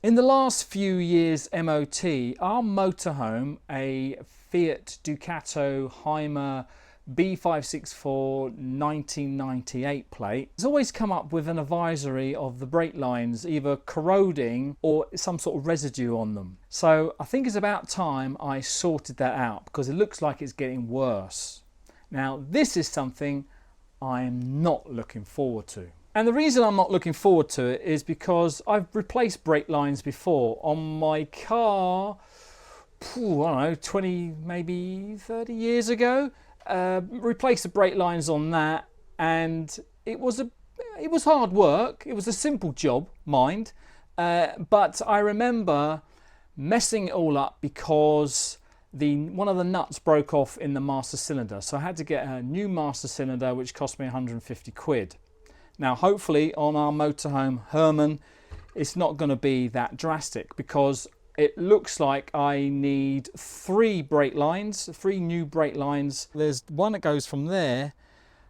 In the last few years MOT, our motorhome, a Fiat Ducato Hymer B564 1998 plate, has always come up with an advisory of the brake lines either corroding or some sort of residue on them. So I think it's about time I sorted that out, because it looks like it's getting worse. Now this is something I'm not looking forward to. And the reason I'm not looking forward to it is because I've replaced brake lines before on my car, I don't know, 20, maybe 30 years ago. Replaced the brake lines on that, and it was hard work. It was a simple job, mind, but I remember messing it all up because one of the nuts broke off in the master cylinder, so I had to get a new master cylinder, which cost me 150 quid. Now hopefully on our motorhome Herman it's not going to be that drastic, because it looks like I need three new brake lines. There's one that goes from there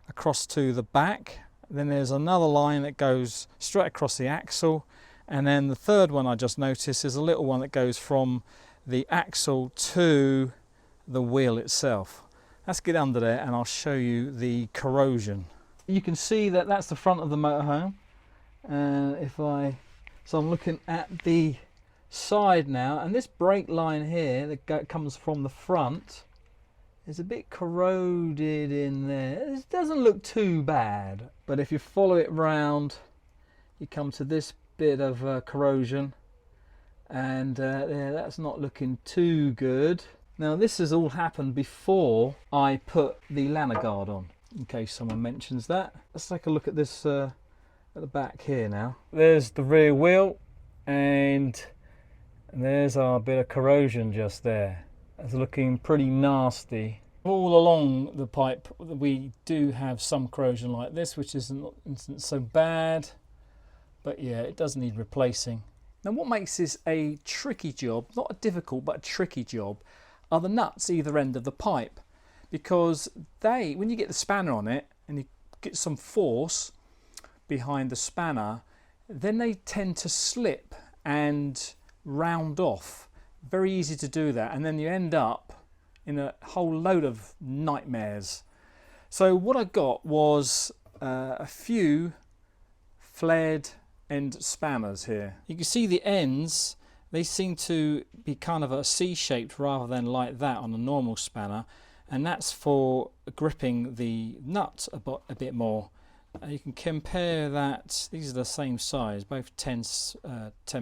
across to the back, then there's another line that goes straight across the axle, and then the third one I just noticed is a little one that goes from the axle to the wheel itself. Let's get under there and I'll show you the corrosion. You can see that that's the front of the motorhome. So I'm looking at the side now, and this brake line here that comes from the front is a bit corroded in there. It doesn't look too bad, but if you follow it round you come to this bit of corrosion, and yeah, that's not looking too good. Now this has all happened before I put the lanyard guard on, in case someone mentions that. Let's take a look at this at the back here now. There's the rear wheel, and there's our bit of corrosion just there. It's looking pretty nasty. All along the pipe we do have some corrosion like this, which isn't so bad, but yeah, it does need replacing. Now what makes this a tricky job, not a difficult but a tricky job, are the nuts either end of the pipe, because when you get the spanner on it and you get some force behind the spanner, then they tend to slip and round off. Very easy to do that, and then you end up in a whole load of nightmares. So what I got was a few flared end spanners here. You can see the ends, they seem to be kind of a C-shaped rather than like that on a normal spanner, and that's for gripping the nut a bit more. You can compare that. These are the same size, both 10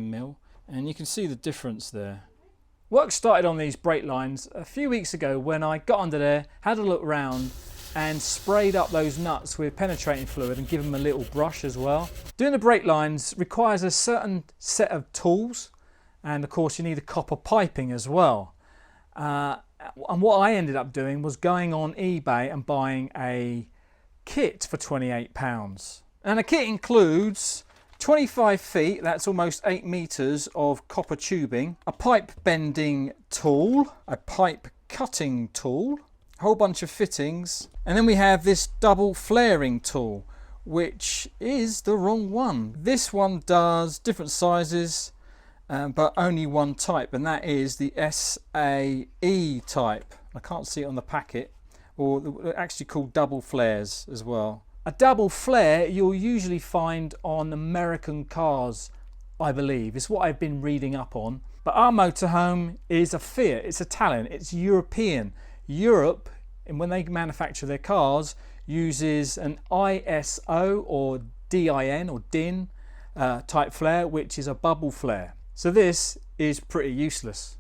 mil, and you can see the difference there. Work started on these brake lines a few weeks ago when I got under there, had a look round and sprayed up those nuts with penetrating fluid and give them a little brush as well. Doing the brake lines requires a certain set of tools, and of course you need a copper piping as well. And what I ended up doing was going on eBay and buying a kit for £28. And the kit includes 25 feet, that's almost 8 meters of copper tubing, a pipe bending tool, a pipe cutting tool, a whole bunch of fittings, and then we have this double flaring tool, which is the wrong one. This one does different sizes, but only one type, and that is the SAE type. I can't see it on the packet, or they're actually called double flares as well. A double flare you'll usually find on American cars, I believe. It's what I've been reading up on. But our motorhome is a Fiat, it's Italian, it's European. Europe, and when they manufacture their cars, uses an ISO or DIN or DIN type flare, which is a bubble flare. So this is pretty useless.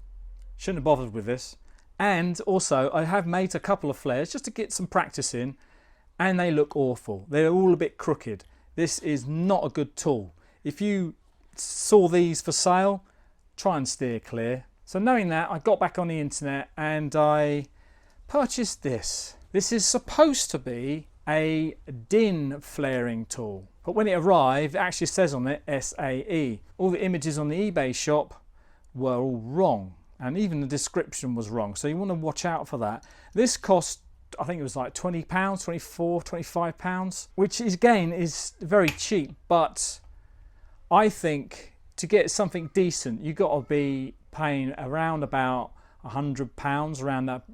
Shouldn't have bothered with this. And also I have made a couple of flares just to get some practice in, and they look awful. They're all a bit crooked. This is not a good tool. If you saw these for sale, try and steer clear. So knowing that, I got back on the internet and I purchased this. This is supposed to be a DIN flaring tool, but when it arrived it actually says on it SAE. All the images on the eBay shop were all wrong, and even the description was wrong, so you want to watch out for that. This cost, I think it was like £20, 24, £25, which is, again, is very cheap, but I think to get something decent, you've got to be paying around about £100,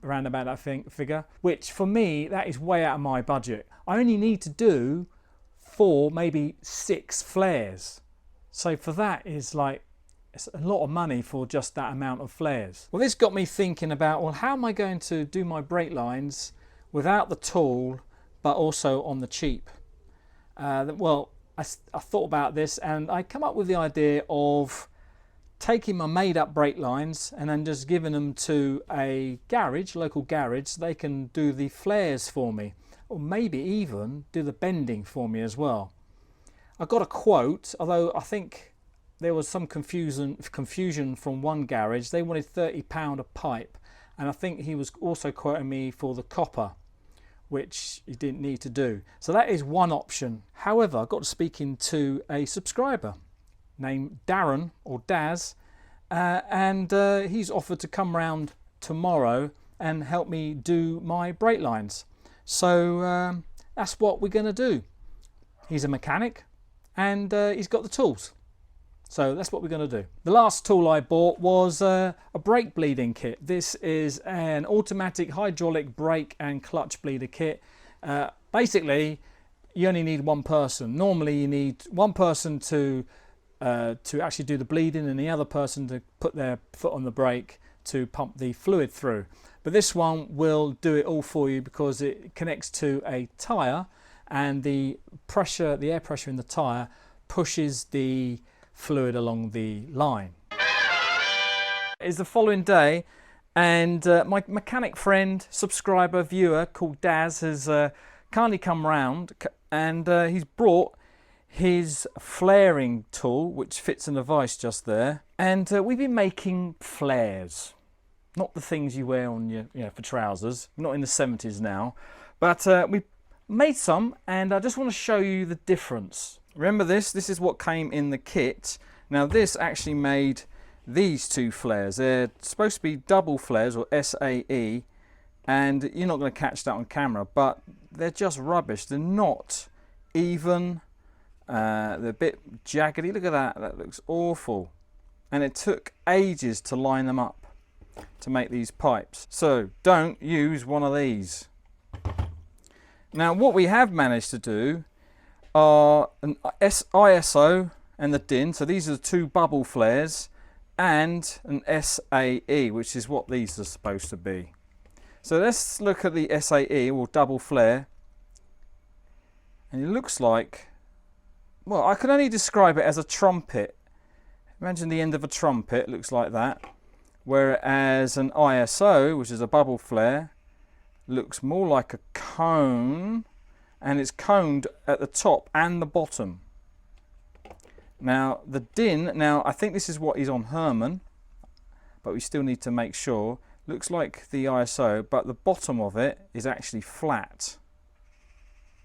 around about that figure, which for me, that is way out of my budget. I only need to do 4, maybe 6 flares. So for that is like, it's a lot of money for just that amount of flares. Well, this got me thinking about, well, how am I going to do my brake lines without the tool, but also on the cheap? Well, I thought about this and I come up with the idea of taking my made up brake lines and then just giving them to a garage, local garage, so they can do the flares for me, or maybe even do the bending for me as well. I got a quote, although I think there was some confusion from one garage. They wanted £30 a pipe, and I think he was also quoting me for the copper, which you didn't need to do. So that is one option. However, I got speaking to a subscriber named Darren, or Daz, and he's offered to come round tomorrow and help me do my brake lines. So that's what we're going to do. He's a mechanic and he's got the tools. So that's what we're going to do. The last tool I bought was a brake bleeding kit. This is an automatic hydraulic brake and clutch bleeder kit. Basically, you only need one person. Normally you need one person to actually do the bleeding and the other person to put their foot on the brake to pump the fluid through. But this one will do it all for you because it connects to a tyre, and the air pressure in the tyre pushes the fluid along the line. It's the following day, and my mechanic friend, subscriber, viewer called Daz has kindly come round, and he's brought his flaring tool, which fits in the vise just there, and we've been making flares. Not the things you wear on your for trousers, not in the 70s now, but we made some, and I just want to show you the difference. Remember this is what came in the kit. Now this actually made these 2 flares. They're supposed to be double flares, or SAE, and you're not going to catch that on camera, but they're just rubbish. They're not even, they're a bit jaggedy. Look at that looks awful. And it took ages to line them up to make these pipes. So don't use one of these. Now what we have managed to do are an ISO and the DIN, so these are the 2 bubble flares, and an SAE, which is what these are supposed to be. So let's look at the SAE, or double flare, and it looks like, well, I can only describe it as a trumpet. Imagine the end of a trumpet looks like that, whereas an ISO, which is a bubble flare, looks more like a cone, and it's coned at the top and the bottom. Now the DIN, now I think this is what is on Herman, but we still need to make sure. Looks like the ISO, but the bottom of it is actually flat.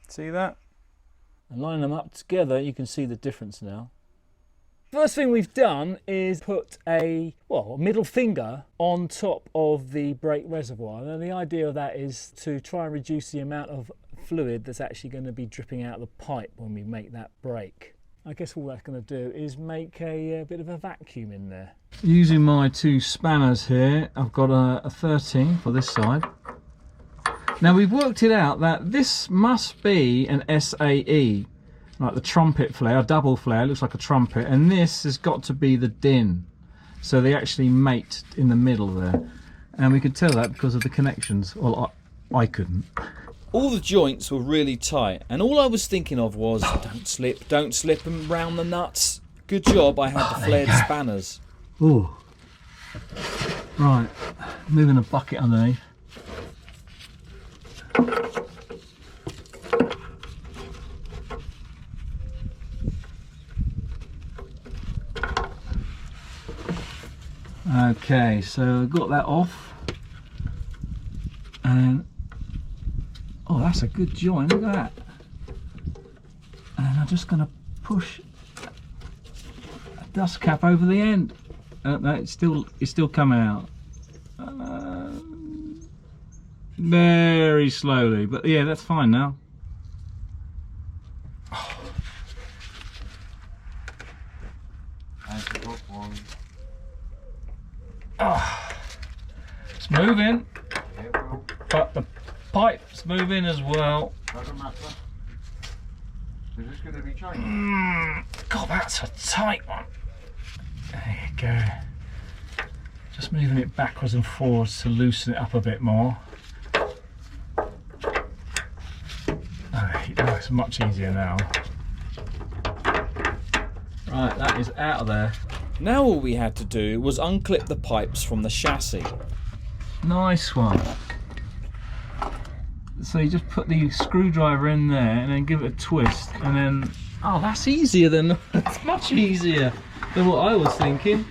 See that? And line them up together, you can see the difference now. First thing we've done is put a middle finger on top of the brake reservoir. Now the idea of that is to try and reduce the amount of fluid that's actually going to be dripping out of the pipe when we make that brake. I guess all that's going to do is make a bit of a vacuum in there. Using my 2 spanners here, I've got a 13 for this side. Now we've worked it out that this must be an SAE, like the trumpet flare, a double flare, looks like a trumpet, and this has got to be the DIN. So they actually mate in the middle there, and we could tell that because of the connections. Well, I couldn't. All the joints were really tight, and all I was thinking of was don't slip them round the nuts. Good job I had the flared spanners. Ooh. Right, moving a bucket underneath. Okay, so I got that off, and oh, that's a good joint, look at that. And I'm just going to push a dust cap over the end. No, it's still coming out. Very slowly, but yeah, that's fine now. Oh, it's moving, but the pipe's moving as well. Doesn't matter. Is this going to be changed? God, that's a tight one. There you go. Just moving it backwards and forwards to loosen it up a bit more. Oh, it's much easier now. Right, that is out of there. Now all we had to do was unclip the pipes from the chassis. Nice one. So you just put the screwdriver in there and then give it a twist and then... Oh, that's easier than... That's much easier than what I was thinking.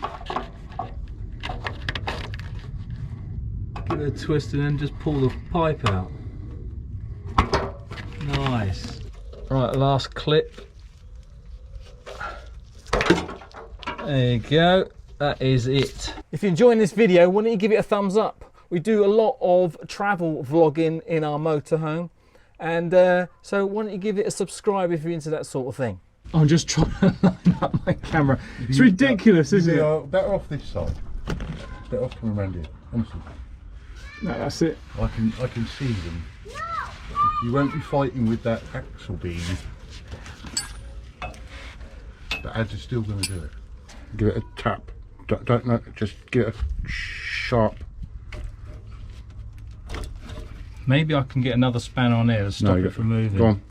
Give it a twist and then just pull the pipe out. Nice. Right, last clip. There you go. That is it. If you're enjoying this video, why don't you give it a thumbs up? We do a lot of travel vlogging in our motorhome, and so why don't you give it a subscribe if you're into that sort of thing. I'm just trying to line up my camera. It's ridiculous, isn't it? Better off this side. Better off coming around here. Honestly. No, that's it. I can see them. You won't be fighting with that axle beam. The ads are still going to do it. Give it a tap. Don't know. Just give it a sharp. Maybe I can get another spanner on there to stop it from moving. Go on.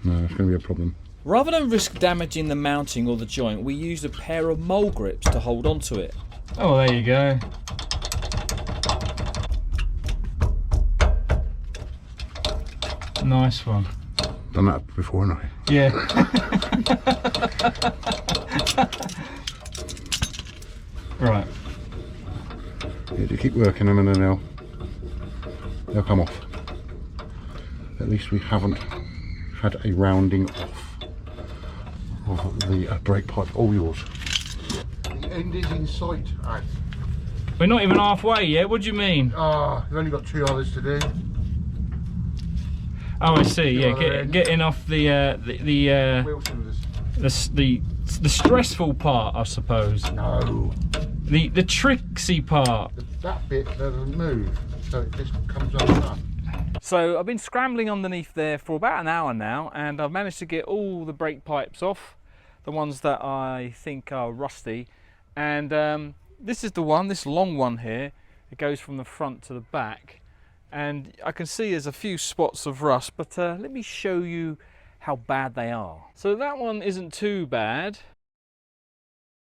No, it's going to be a problem. Rather than risk damaging the mounting or the joint, we used a pair of mole grips to hold onto it. Oh, there you go. Nice one. Done that before, haven't I? Yeah. Right. Yeah, you keep working them and then they'll come off. At least we haven't had a rounding off of the brake pipe. All yours. The end is in sight, Ad. We're not even halfway yet. What do you mean? Ah, you've only got 2 others to do. Oh, I see. Yeah, getting off the Wheel cylinders. the stressful part, I suppose. No. The tricksy part. That bit doesn't move, so it just comes undone. So I've been scrambling underneath there for about an hour now, and I've managed to get all the brake pipes off, the ones that I think are rusty. And this is the one, this long one here. It goes from the front to the back, and I can see there's a few spots of rust, but let me show you how bad they are. So that one isn't too bad.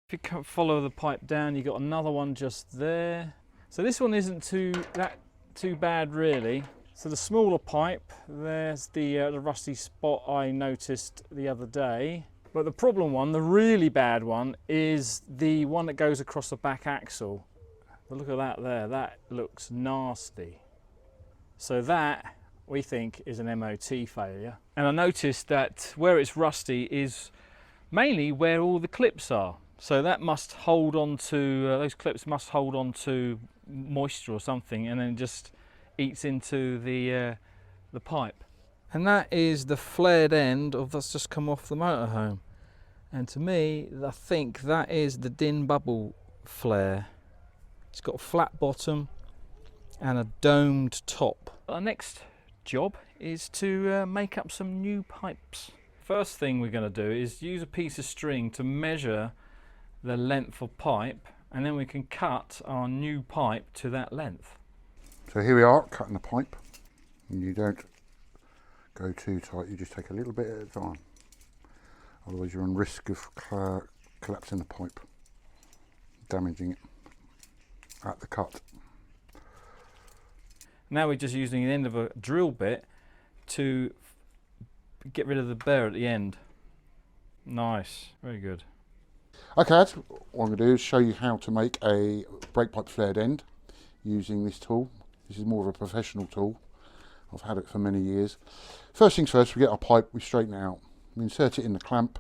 If you can follow the pipe down, you've got another one just there. So this one isn't too bad really. So the smaller pipe, there's the rusty spot I noticed the other day. But the problem one, the really bad one, is the one that goes across the back axle. But look at that there, that looks nasty. So that, we think, is an MOT failure. And I noticed that where it's rusty is mainly where all the clips are. So that must hold on to, those clips must hold on to moisture or something, and then it just eats into the pipe. And that is the flared end of that's just come off the motorhome. And to me, I think that is the DIN bubble flare. It's got a flat bottom and a domed top. Our next job is to make up some new pipes. First thing we're going to do is use a piece of string to measure the length of pipe, and then we can cut our new pipe to that length. So here we are, cutting the pipe. And you don't go too tight, you just take a little bit at a time. Otherwise you're on risk of collapsing the pipe, damaging it at the cut. Now we're just using the end of a drill bit to get rid of the burr at the end. Nice, very good. Okay, what I'm going to do is show you how to make a brake pipe flared end using this tool. This is more of a professional tool. I've had it for many years. First things first, we get our pipe, we straighten it out. We insert it in the clamp,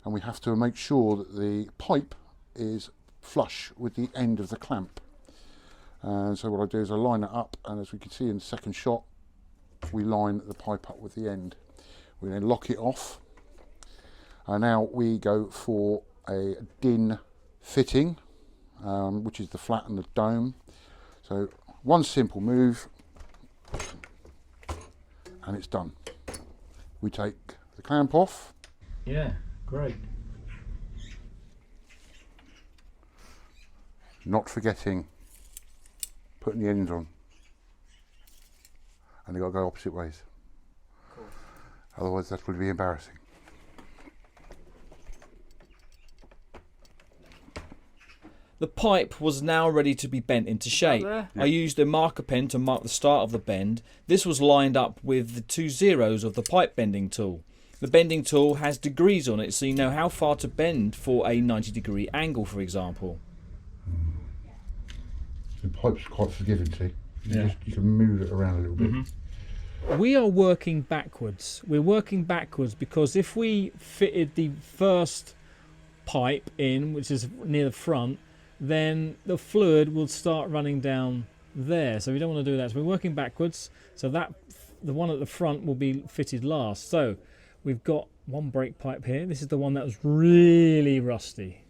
and we have to make sure that the pipe is flush with the end of the clamp. And so what I do is I line it up, and as we can see in the second shot, we line the pipe up with the end. We then lock it off, and now we go for a DIN fitting, which is the flat and the dome. So one simple move and it's done. We take the clamp off. Yeah, great. Not forgetting putting the ends on. And they've got to go opposite ways. Otherwise that would be embarrassing. The pipe was now ready to be bent into shape. I used a marker pen to mark the start of the bend. This was lined up with the 2 zeros of the pipe bending tool. The bending tool has degrees on it, so you know how far to bend for a 90-degree angle, for example. The pipe's quite forgiving, see? You can move it around a little bit. We are working backwards. We're working backwards because if we fitted the first pipe in, which is near the front, then the fluid will start running down there. So we don't want to do that. So we're working backwards. So that the one at the front will be fitted last. So we've got one brake pipe here. This is the one that was really rusty.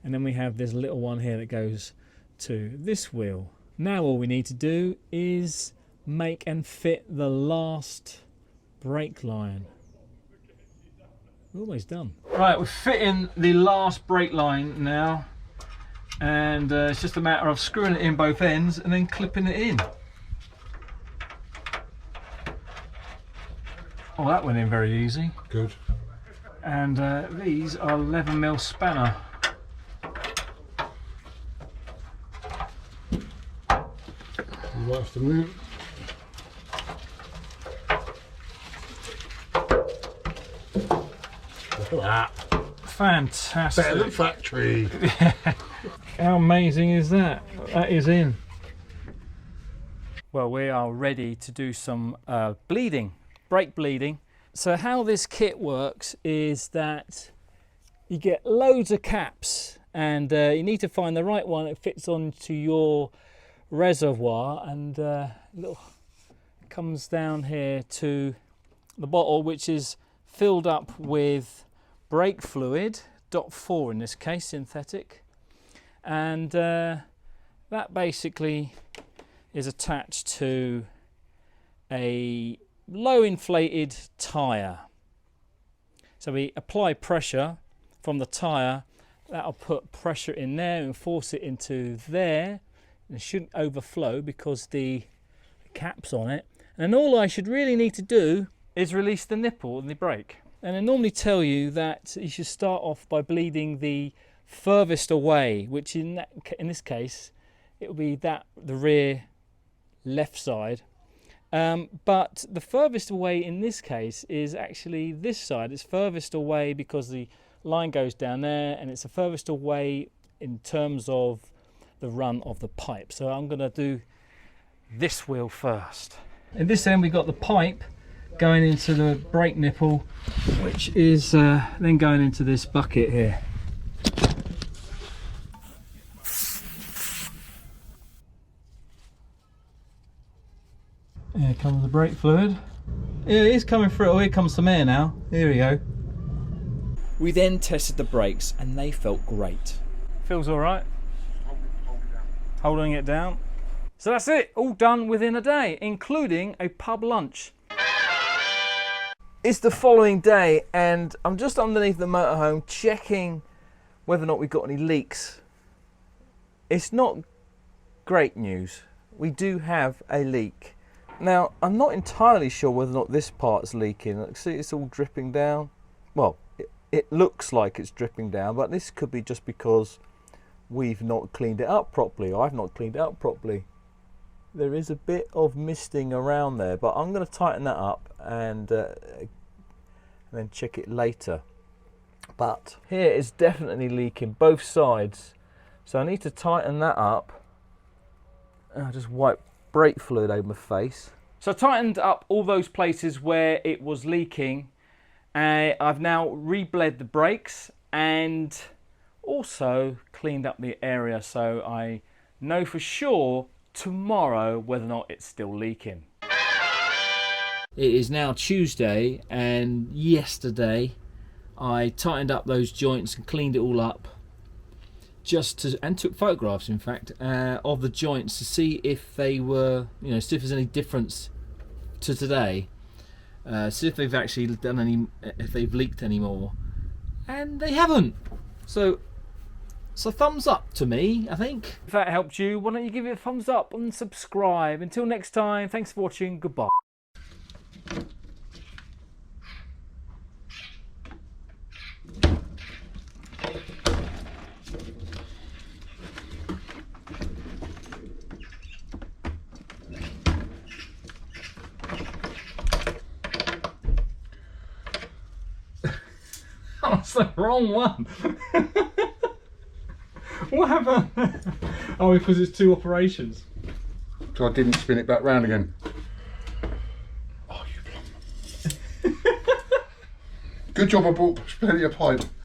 And then we have this little one here that goes to this wheel. Now all we need to do is make and fit the last brake line. We're almost done. Right, we're fitting the last brake line now, and it's just a matter of screwing it in both ends and then clipping it in. Oh, that went in very easy. Good. And these are 11mm spanner. You might have to move. Look at that. Fantastic. Better than factory. How amazing is that? That is in. Well, we are ready to do some bleeding, brake bleeding. So how this kit works is that you get loads of caps, and you need to find the right one that fits onto your reservoir, and comes down here to the bottle, which is filled up with brake fluid, .4 in this case, synthetic, and that basically is attached to a low inflated tyre. So we apply pressure from the tyre, that'll put pressure in there and force it into there. It shouldn't overflow because the cap's on it. And all I should really need to do is release the nipple and the brake. And I normally tell you that you should start off by bleeding the furthest away, which in this case, it will be the rear left side. But the furthest away in this case is actually this side. It's furthest away because the line goes down there, and it's the furthest away in terms of the run of the pipe. So I'm going to do this wheel first. In this end we've got the pipe going into the brake nipple, which is then going into this bucket here. Here comes the brake fluid. Here it is coming through. Oh, here comes some air now. Here we go. We then tested the brakes and they felt great. Feels all right. Holding it down. So that's it, all done within a day, including a pub lunch. It's the following day and I'm just underneath the motorhome checking whether or not we've got any leaks. It's not great news. We do have a leak. Now, I'm not entirely sure whether or not this part's leaking. See, it's all dripping down. Well, it looks like it's dripping down, but this could be just because we've not cleaned it up properly. I've not cleaned it up properly. There is a bit of misting around there, but I'm going to tighten that up and then check it later. But here it's definitely leaking both sides, so I need to tighten that up. I'll just wipe brake fluid over my face. So I tightened up all those places where it was leaking. I've now rebled the brakes and also cleaned up the area, so I know for sure tomorrow whether or not it's still leaking. It is now Tuesday, and yesterday I tightened up those joints and cleaned it all up, and took photographs, in fact, of the joints to see if they were, see if there's any difference to today. See if they've actually if they've leaked any more, and they haven't. So thumbs up to me, I think. If that helped you, why don't you give it a thumbs up and subscribe. Until next time, thanks for watching. Goodbye. That's the wrong one. What happened? Oh, because it's 2 operations. So I didn't spin it back round again. Oh, you plum. Good job I bought plenty of pipe.